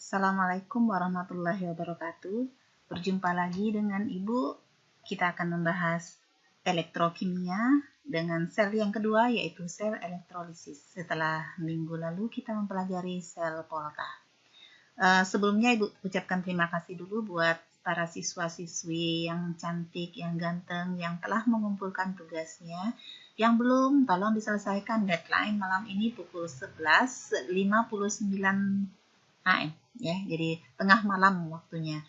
Assalamualaikum warahmatullahi wabarakatuh. Berjumpa lagi dengan Ibu. Kita akan membahas elektrokimia dengan sel yang kedua, yaitu sel elektrolisis. Setelah minggu lalu kita mempelajari sel Polta. Sebelumnya Ibu ucapkan terima kasih dulu buat para siswa-siswi yang cantik, yang ganteng, yang telah mengumpulkan tugasnya. Yang belum, tolong diselesaikan, deadline malam ini pukul 11.59 AM, ya, jadi tengah malam waktunya.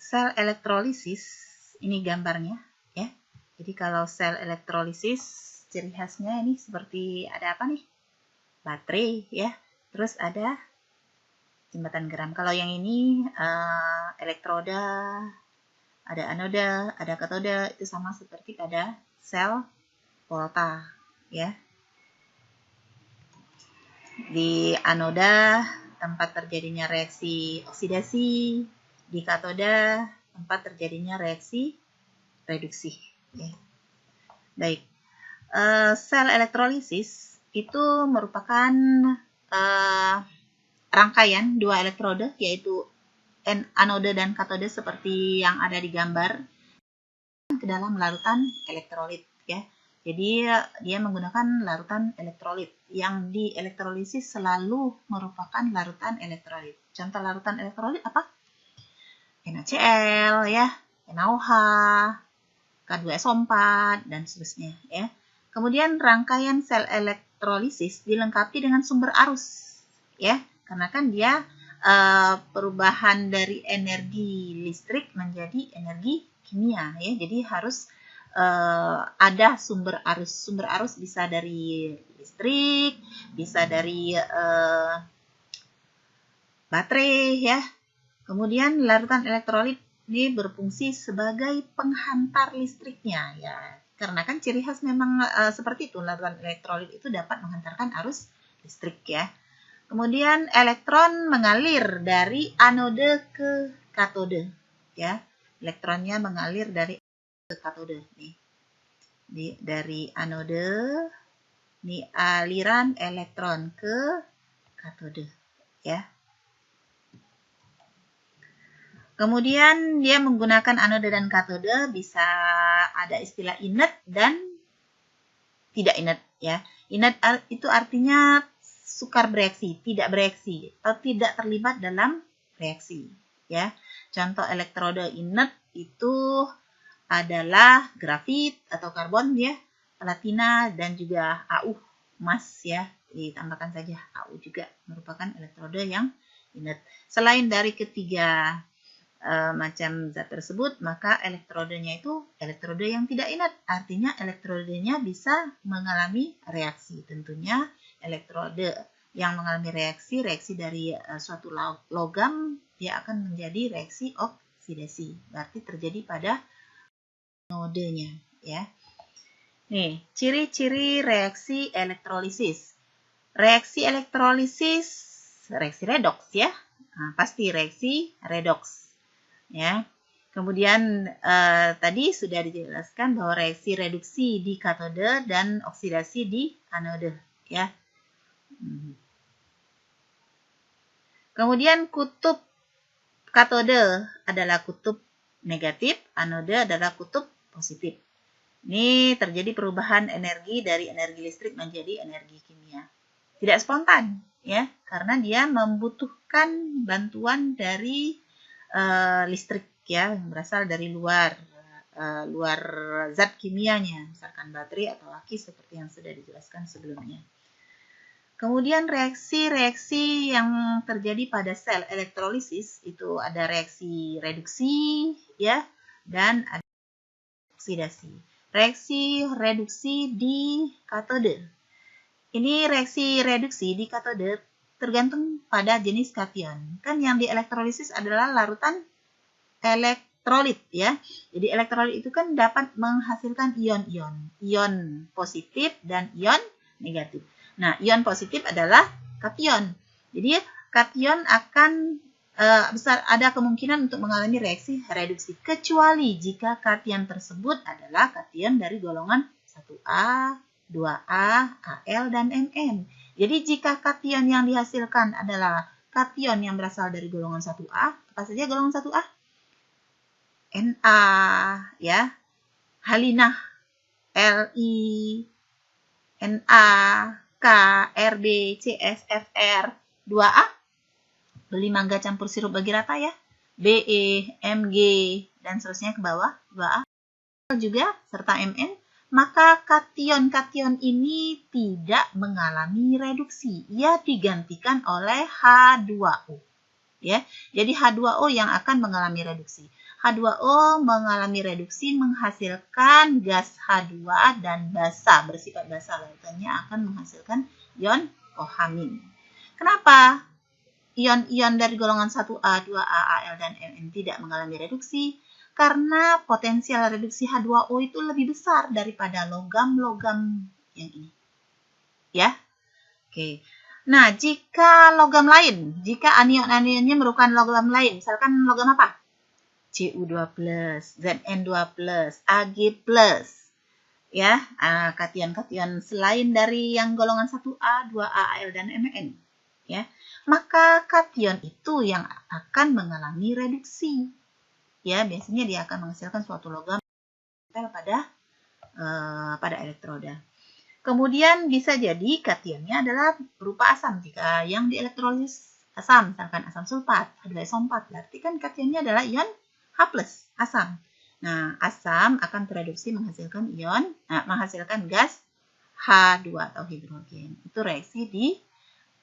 Sel elektrolisis, ini gambarnya, ya. Jadi kalau sel elektrolisis, ciri khasnya ini seperti ada apa nih? Baterai, ya. Terus ada jembatan geram. Kalau yang ini elektroda, ada anoda, ada katoda, itu sama seperti pada sel Volta, ya. Di anoda tempat terjadinya reaksi oksidasi, di katoda tempat terjadinya reaksi reduksi. Ya. Baik, sel elektrolisis itu merupakan rangkaian dua elektroda, yaitu anoda dan katoda seperti yang ada di gambar, ke dalam larutan elektrolit, ya. Jadi dia menggunakan larutan elektrolit. Yang di elektrolisis selalu merupakan larutan elektrolit. Contoh larutan elektrolit apa? NaCl, ya, NaOH, K2SO4, dan seterusnya, ya. Kemudian rangkaian sel elektrolisis dilengkapi dengan sumber arus, ya, karena kan dia perubahan dari energi listrik menjadi energi kimia, ya. Jadi harus ada sumber arus. Sumber arus bisa dari listrik, bisa dari baterai, ya. Kemudian larutan elektrolit ini berfungsi sebagai penghantar listriknya, ya. Karena kan ciri khas memang seperti itu, larutan elektrolit itu dapat menghantarkan arus listrik, ya. Kemudian elektron mengalir dari anode ke katode, ya. Elektronnya mengalir dari ke katode nih. Dari anode, ini aliran elektron ke katode, ya. Kemudian dia menggunakan anode dan katode, bisa ada istilah inert dan tidak inert, ya. Inert itu artinya sukar bereaksi, tidak bereaksi, atau tidak terlibat dalam reaksi, ya. Contoh elektroda inert itu adalah grafit atau karbon, ya, platina, dan juga Au, emas, ya. Ditambahkan saja Au juga merupakan elektroda yang inert. Selain dari ketiga macam zat tersebut, maka elektrodenya itu elektroda yang tidak inert, artinya elektrodenya bisa mengalami reaksi. Tentunya elektroda yang mengalami reaksi dari suatu logam, dia akan menjadi reaksi oksidasi, berarti terjadi pada nodenya, ya. Nih, ciri-ciri reaksi elektrolisis. Reaksi elektrolisis, reaksi redoks, ya. Nah, pasti reaksi redoks, ya. Kemudian tadi sudah dijelaskan bahwa reaksi reduksi di katode dan oksidasi di anode, ya. Kemudian kutub katode adalah kutub negatif, anode adalah kutub positif. Ini terjadi perubahan energi dari energi listrik menjadi energi kimia. Tidak spontan, ya, karena dia membutuhkan bantuan dari listrik, ya, yang berasal dari luar zat kimianya, misalkan baterai atau aki seperti yang sudah dijelaskan sebelumnya. Kemudian reaksi-reaksi yang terjadi pada sel elektrolisis itu ada reaksi reduksi, ya, dan ada oksidasi. Reaksi reduksi di katode. Ini reaksi reduksi di katode tergantung pada jenis kation. Kan yang di elektrolisis adalah larutan elektrolit, ya. Jadi elektrolit itu kan dapat menghasilkan ion-ion, ion positif dan ion negatif. Nah, ion positif adalah kation. Jadi kation akan ada kemungkinan untuk mengalami reaksi reduksi, kecuali jika kation tersebut adalah kation dari golongan 1A, 2A, Al, dan Mn. Jadi jika kation yang dihasilkan adalah kation yang berasal dari golongan 1A, apa saja golongan 1A? Na, ya, Halinah, Li, Na, K, Rb, Cs, Fr, 2A, beli mangga campur sirup bagi rata ya, Be, Mg, dan seterusnya ke bawah, 2A juga, serta Mn, maka kation-kation ini tidak mengalami reduksi. Ia digantikan oleh H2O. Ya, jadi H2O yang akan mengalami reduksi. H2O mengalami reduksi menghasilkan gas H2 dan basa, bersifat basa, lautannya akan menghasilkan ion kohamin. Kenapa ion-ion dari golongan 1A, 2A, Al, dan Mn tidak mengalami reduksi? Karena potensial reduksi H2O itu lebih besar daripada logam-logam yang ini. Ya, oke. Nah, jika logam lain, jika anion-anionnya merupakan logam lain, misalkan logam apa? Cu2+, Zn2+, Ag+, ya, kation-kation selain dari yang golongan 1A, 2A, Al, dan Mn, ya, maka kation itu yang akan mengalami reduksi. Ya, biasanya dia akan menghasilkan suatu logam pada elektroda. Kemudian bisa jadi kationnya adalah berupa asam. Jika yang dielektrolisis asam, misalkan asam sulfat, H2SO4, berarti kan kationnya adalah ion H+, asam. Nah, asam akan tereduksi menghasilkan menghasilkan gas H2 atau hidrogen. Itu reaksi di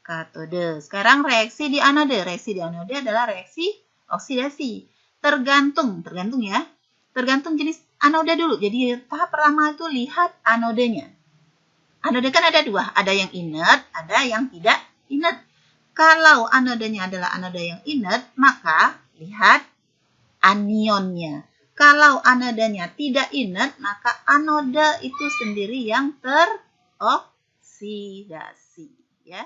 katode. Sekarang reaksi di anode. Reaksi di anode adalah reaksi oksidasi. Tergantung ya. Tergantung jenis anoda dulu. Jadi tahap pertama itu lihat anodenya. Anode kan ada dua, ada yang inert, ada yang tidak inert. Kalau anodenya adalah anoda yang inert, maka lihat anionnya. Kalau anodanya tidak inert, maka anoda itu sendiri yang teroksidasi, ya.